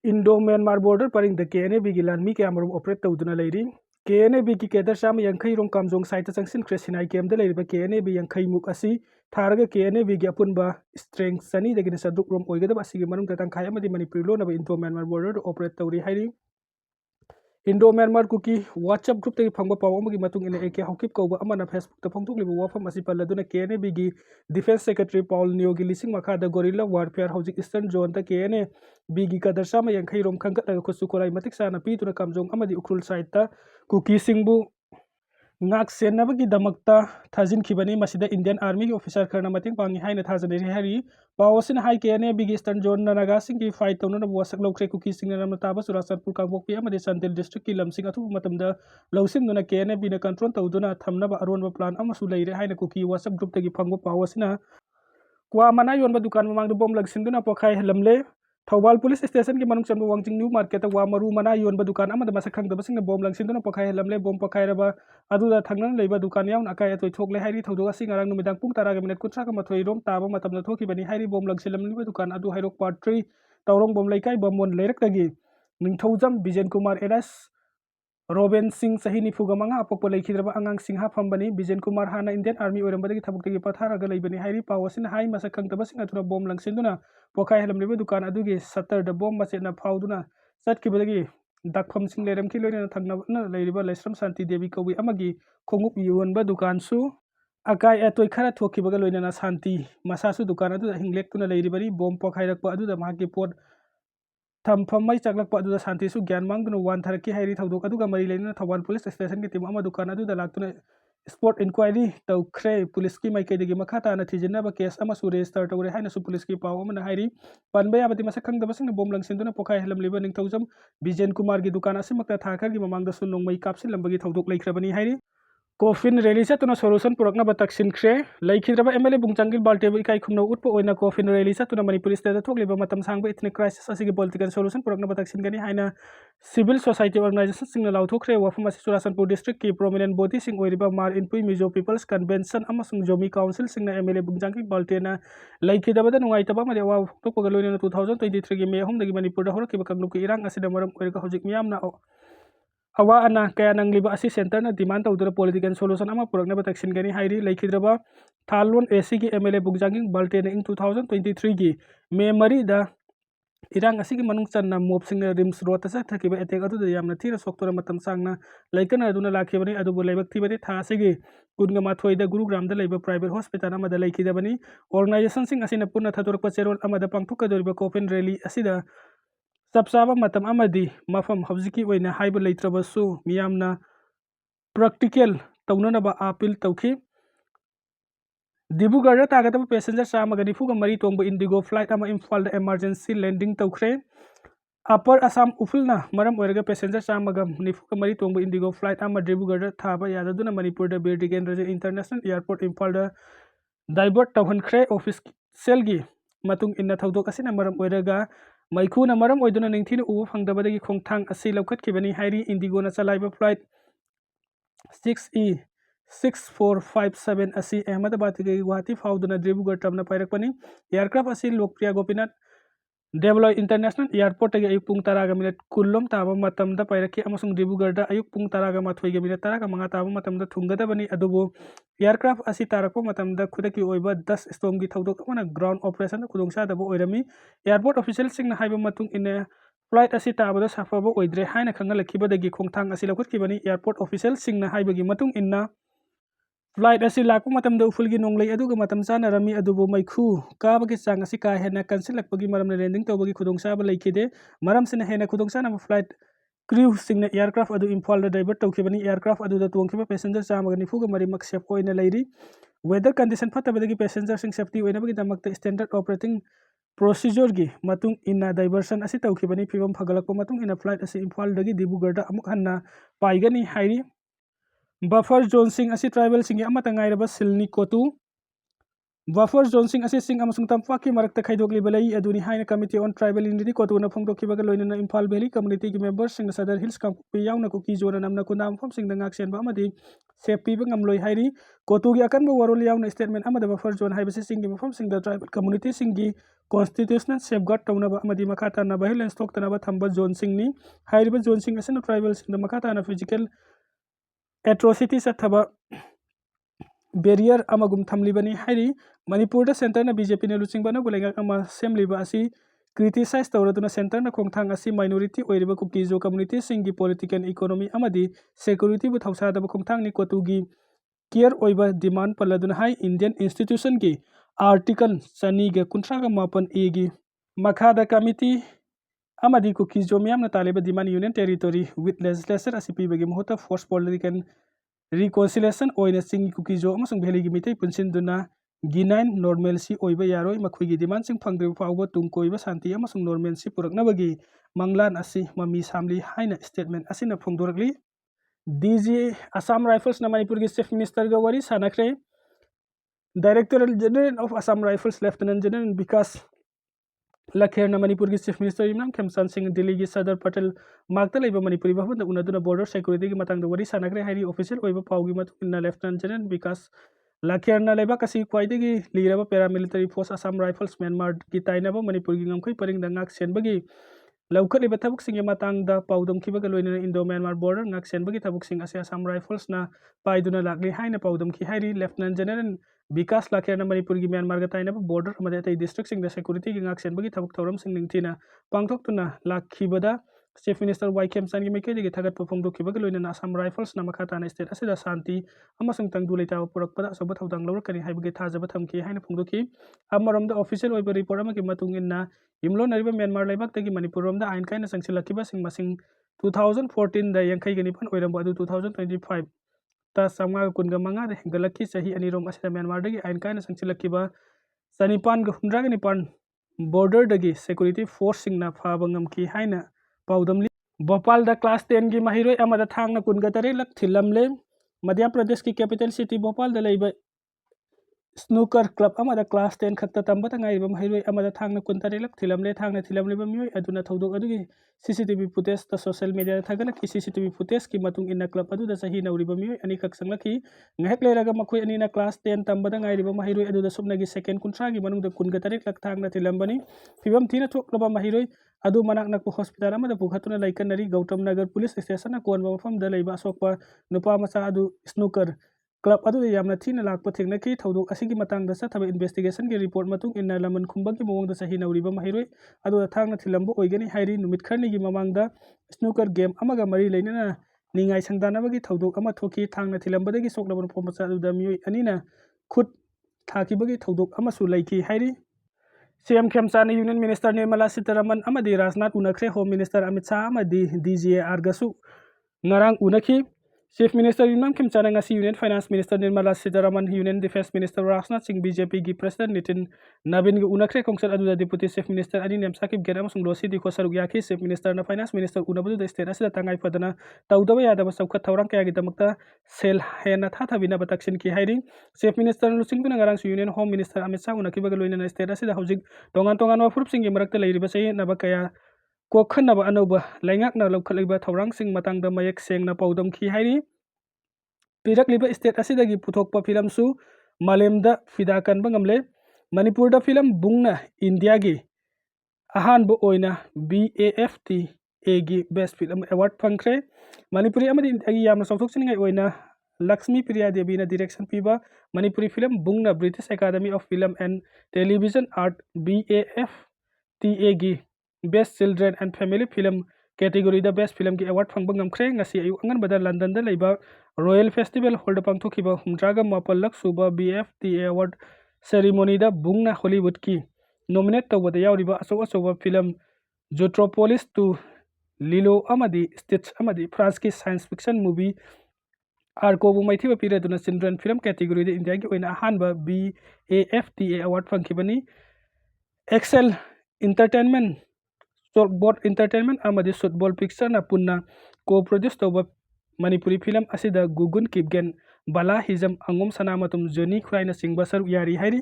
Indo Myanmar border purring the KNB की लानमी के अमरम operate तौदुना लेरी KNB की केदर साम यंखई रोम कामजोंग साइट चंगसिन क्रेसिनाई केम द लेरिबा KNB यंखई मुक असि थारगा KNB की अपुनबा स्ट्रेंथ सनी दगिन सदुक रोम ओइगदब असि के मनुंग तंखाय अमदि मणिपुर लोनब इंडो म्यांमार बॉर्डर ऑपरेट तौरी हाइरी Indo Myanmar Kuki WhatsApp group तक फंगबा पाव अमगी मतुंग इन एके हौकिप कौबा अमना Facebook त फंगथोकलिबा वाफम असि पल्लदुना KNB की डिफेंस सेक्रेटरी पॉल नियो की लिसिंग मखादा गोरिल्ला वारफेयर हौजिक ईस्टर्न जोन त KNB की कदरसा म यंखई रोम खंगत खुसु कोलाई मतिक साना पीतुना कामजोंग अमदी उखरुल साइट त cookie सिंगबु ngak senabagi damakta thajinkhibani masida Indian Army ki officer kharna mating pangi haina thajani hari pawasin hai KNA big eastern zone naga sing ki fight tawna wasak lokre kuki sing na taba surasarpur kangbokpi amade Santel district ki lamsing athu matamda lawsin duna KNA bi na control tawduna thamna ba aronba plan amasu leire haina kuki WhatsApp group tagi phangbo pawasina kwa mana yonba dukan mamang bom lagsinduna pokhai lamle Thoubal police station की मनुंग चंबो Wangjing new market वा मरु मना योनबा दुकान अमदा मसक खंगदबसिंग Baum लंगसिंदुना पखाय लमले Baum पखायरबा अदुदा थंगनन लेबा दुकान याउन अकाय अतोय थोकले हाइरी थौदोग असि ngarang numitang pung tara ga minute kutra ka mathoi rom taba matamna thoki bani hairi bom langsilamni dukan adu hairok part 3 taurong bom laikai bamon leirak tagi ningthoujam bijen kumar eras Robin Singh sahi nifuga manga apokpo leikhidraba angang singha phambani Bijen Kumar hana Indian Army oirambadagi thabuk patharaga leibani hairi pawasin hai masak khangtaba singa thuna bom langsinduna pokhai helamliba dukan adugi satter da bom masena phauduna satkibadagi dakpham sing leram ki loina thangna na leiriba lesram santi devi kawi amagi khongup yonba dukan su akai atoi khara thokibaga loina na santi masasu dukan adu hinglek tuna leiribari bom pokhairakpa adu da mahaki pot थमफम मई चकलक अदुदा शांतिसु ज्ञान मांगदुना वान थरकी हाइरी थौदोक अदुगा मरी लेना Thoubal police station की team अमा दुकान अदुदा लाक्तुना spot inquiry तौख्रे police की माइकैदगी मखा ताना थिजिनबा case अमसु resistor तौरे हाइनसु police की पाव अमना हाइरी पनबा याबति मसक खंगदबसिंग बोम लंगसिंदुना पोखाय हेलमलिबा निंगथौजम बिजेन कुमार की दुकान असिमक्ता थाखरगी ममांगदसु नोंमै कापसिलंबगी थौदोक लैख्रबनी हाइरी कोफिन रैली चतुना सोल्यूशन पुरकना तकसिनख्रे लैखिद्रबा एमएलए बुंगचांगिल बाल्टेबु इकाई खुमनो उठप ओइना कोफिन रैली चतुना मणिपुर स्टेट थोकलिबा मतम सांगबा इथनिक क्राइसिस असिगी पॉलिटिकल सोल्यूशन पुरकना तकसिनगनी हाइना सिविल सोसाइटी ऑर्गेनाइजेशन सिंगना लाउथोख्रे वाफम असि चुराचंदपुर डिस्ट्रिक्ट की प्रोमिनेंट बॉडी सिंग ओइरिबा मार इनपुई मिजो पीपल्स कन्वेंशन अमसुंग जोमी काउंसिल सिंगना एमएलए बुंगचांगिल बाल्टेना लैखिद्रबदा नुंगाइतबा मदे वा तोपगा लोइना 2023 की मे 3 दगी मणिपुर दा होरकिबा कांगलुक इरांग असिदा मरम ओइरगा हौजिक मियामना अवा अना कया नंगलिबा असि सेंटर ना डिमांड तौदुना पॉलिटिकल सोल्यूशन अमा पुरकना तकसिनगनी हाइरी लैखिद्रबा थालोन एसी की एमएलए बुंगजांगिंग बाल्टेन इन 2023 की मे मरी दा इरांग असिगी मनुंग चन्ना मोबसिंग रिम्स रोड तसा थकिबा एटेक अदुदा यामना थीरा सोक्तोरा मतम सांगना लैकन अदुना लाखिबनी अदुबु लेबक थिबनी था असिगी कुनगा माथोइदा गुरुग्राम दा लेबा प्राइवेट हॉस्पिटल अमदा लैखिदबनी ऑर्गेनाइजेशन सिंग असिना पुन्ना थतोरकपा चेरोल अमदा पांगथोकदोरिबा कोफिन रैली असिदा सबसाबा मतम अमदी मफम हौजिकी ओइना हाइबा लैत्रबसु मियामना प्रैक्टिकल तौननबा अपील तौखी डिब्रूगढ़ तागदब पैसेंजर चामगा निफुगा मरी तोंब इंडिगो फ्लाइट अमा इम्फाल एमरजेंसी लैंडिंग तौख्रे अपर असम उफुलना मरम ओइरगा पैसेंजर चामगा निफुगा मरी तोंब इंडिगो फ्लाइट अमा डिब्रूगढ़ थाबा याददुना Manipur Bir Digendra international airport Imphal divert तौहनख्रे ऑफिशियल की मतुंग इन्ना थौदोक असिना मरम ओइरगा मैखुना मरम ओइदुना निंगथिना उबु फंगदबदगी खोंगथांग असि लौखतखिबनी हाइरी इंडिगोना चलाइबा फ्लाइट 6E 6457 असी अहमदाबाद के गुवाहाटी फाउदुना डिब्रूगढ़ तमना पाइरकपनी एयरक्राफ्ट असी लोकप्रिय गोपीनाथ देवलॉय इंटरनेशनल एयरपोर्ट के अयुक पुंग तरागा मिनट कुल्लोम ताबा मतमदा पाइरकी अमसुंग डिब्रूगढ़ दा अयुक पुंग तरागा माथोइगे मिनट तरागा मंगा ताबा मतमदा थुंगदबनी अदुबो एयरक्राफ्ट असी तारकपो मतमदा खुदकी ओइबा 10 स्टॉर्म की थौदोक अमना ग्राउंड ऑपरेशन खुदोंसादबो ओइरमी एयरपोर्ट ऑफिशियल सिंगना हाइबा मतुंग इन फ्लाइट असी ताबदा साफाबो ओइद्रे हाइना खंगलखिबदगी खोंगथांग असी लौखतखिबनी एयरपोर्ट ऑफिशियल सिंगना हाइबगी मतुंग इन्ना फ्लाइट असी लाकपा मतमदा उफुलगी नोंगलै अदुगा मतम चानरमी अदुबो मैखु काबगी चांग असी का हेना कंसिलकपगी मरमना लैंडिंग तौबगी खुदोंसाबा लैखिदे मरमसिना हेना खुदोंसानाबा फ्लाइट क्रू सिंगना एयरक्राफ्ट अदु इम्फाल डाइवर्ट तौखिबनी एयरक्राफ्ट अदुदा तोंखिबा पैसेंजर चामगा निफुगा मरिमक सेफ ओइना लैरी वेदर कंडीशन फत्तबदगी पैसेंजर सिंग सेफ्टी ओइनबगी दमकता स्टैंडर्ड ऑपरेटिंग प्रोसीजर की मतुंग इन्ना डाइवर्सन असी तौखिबनी फिबम फगलकपा मतुंग इन्ना फ्लाइट असी इम्फाल दगी डिब्रूगढ़ दा अमुक हन्ना पाइगनी हाइरी बफर जोन सिंह असी ट्राइबल सिंह अमता ngairaba silni kotu buffer zone sing ase sing amasung tampaki marakta khaidokli balai aduni haina committee on tribal unity kotuna phongdokhibaga loinana Imphal Valley community gi members sing Sadar Hills kampi yauna Kuki zone namna kunam phom sing dangak sen ba amadi sepi ba ngamloi hairi kotu gi akan ba warol yauna statement amada buffer zone haibase sing gi phom sing the tribal community sing gi constitutional safeguard tawna ba amadi makata na violence tok tana ba thamba zone sing ni hairiba zone sing asena tribal sing the makata na physical atrocities athaba barrier amagum thamlibani hairi Manipur da center na BJP ne luching bana bulenga ama semliba asi criticize tawraduna center na khongthang asi minority oiriba Kukizo community singi political economy amadi security bu thausa da khongthang ni kotugi care oiba demand paladuna hai Indian institution gi article sani ga kuntra ga mapan a gi makhada committee amadi Kukizo miyam na taliba demand union territory with legislature asipi bagi mohota force political reconciliation oina sing Kukizo amasung bheli gi mitai punsin duna Ginain normalcy oiba yaroi makhuigi demand sing phangdri fawba tungkoiba santi amasung normalcy puraknabagi manglan asi mami samli haina statement asina phongdorakli DG Assam Rifles na Manipur gi Chief Minister ga wari sanakre Director General of Assam Rifles Lieutenant General Vikas Lak Thinduna Manipur gi Chief Minister Imran Khemsan Singh Delhi gi Sadar Patel Magta leiba Manipuri bhavan da unaduna border security gi matang da wari sanakre hairi official oiba pawgi matuna Lieutenant General Vikas Lak Thinduna leiba kasi kwaidagi liraba paramilitary force Assam Rifles Myanmar gi tainaba Manipur gi ngamkhoi paring da ngak senbagi laukhaliba thabuk sing matang da pawdom khibaga loina Indo Myanmar border ngak senbagi thabuk sing ase Assam Rifles na paiduna lakli haina pawdom khi hairi Lieutenant General Vikas Lak Thinduna Manipur gi Myanmar ga tainaba border amade tai district sing da security gi ngak senbagi thabuk thoram sing ningthina pangthok tuna lakhibada Chief Minister Waikem San gi mekai gi thagat phongdo khibaga loina Assam Rifles na makhata na state asida santi amasung tangdu leita purakpada sobat hawdang lawr kani haibagi thajaba thamki haina phongdo ki amaramda official oiba report amaki matung inna imlo nariba Myanmar laibak tagi Manipur romda ain kaina sangsilakiba sing masing 2014 da yankai gani pan oirambo adu 2025 ta samga kunga manga de galaki sahi anirom asida Myanmar dagi ain kaina sangsilakiba sanipan ga hundra gani pan border dagi security force sing na phabangam ki haina Paudamli Bhopal da class 10 gi mahiroi amada thangna kunga tare lak thilamle Madhya Pradesh ki capital city Bhopal da leiba snooker club amada class 10 khatta tambata ngaiba mahiroi amada thangna kuntare lak thilamle ba mioi aduna thodok adugi CCTV footage ta social media da thagala ki CCTV footage ki matung inna club adu da sahi nauri ba mioi ani khak sanglaki ngahek leraga makhoi ani na class 10 tambada ngaiba mahiroi adu da subna gi second kuntra gi manung da kunga tare lak thangna thilambani fibam thina thoklaba mahiroi adu manak nak hospital amada pukhatuna laikanari Gautam Nagar police station na konba mafam da leiba sokpa nupa macha adu snooker club adu yamna thina lakpa thengna ki thodok asigi matang da sathaba investigation gi report matung inna laman khumba gi mawong da sahi nauriba mahiroi adu da thangna thilambo oigani hairi numit kharni gi mamang da snooker game amaga mari leinana ningai sangdana bagi thodok ama thoki thangna thilamba dagi soklaban phomacha adu da mioi anina khut thaki bagi thodok ama su laiki hairi CM Khemsani Union Minister Nirmala Sitharaman amadi Rajnath Unakre Home Minister Amit Shah amadi DGAR gasu ngarang unaki Chief Minister Imran Khemsani ngasi Union Finance Minister Nirmala Sitharaman Union Defense Minister Rajnath Singh BJP gi President Nitin Nabin gi unakre kongsar adu Deputy Chief Minister ani nemsakib gera amasung losi di khosaruk yaki Chief Minister na Finance Minister unabadu da state asida tangai padana tawdaba yadaba saukhat thawrang kaya gi damakta sel hena thathabina bataksin ki hiring Chief Minister lusing buna ngarang Union Home Minister Amit Shah unaki baga loina state asida hojik tongan wa furup sing gi marakta leiriba sei naba kaya kokhanaba anoba laingak na lokhalaiba thawrang sing matang da mayek seng na pawdam ki hairi pirakliba state asidagi puthokpa film su malemda fidakan bangamle Manipur da film bungna India gi ahanbo oina BAFTA gi best film award phangkhre Manipuri amadi agi yamna sawthok singai oina Lakshmi Priya Devi na direction piba Manipuri film bungna British Academy of Film and Television Art BAFTA gi best children and family film category da best film gi award phang bangam khre ngasi ayu angan bada London da leiba Royal Festival hall da pangthokiba humdraga mapallak suba BAFTA award ceremony da bungna Hollywood ki nominate tawada yawriba aso film Zootropolis to Lilo amadi Stitch amadi France ki science fiction movie Arko bu maithiba piraduna children film category da India gi oina ahanba BAFTA award phangkibani Excel Entertainment Shortboard Entertainment amadi Shortball Picture na punna co-produce tawba Manipuri film asida Gugun Kipgen Bala Hizam Angom Sanamatum Joni Khuraina Singba saruk yari hairi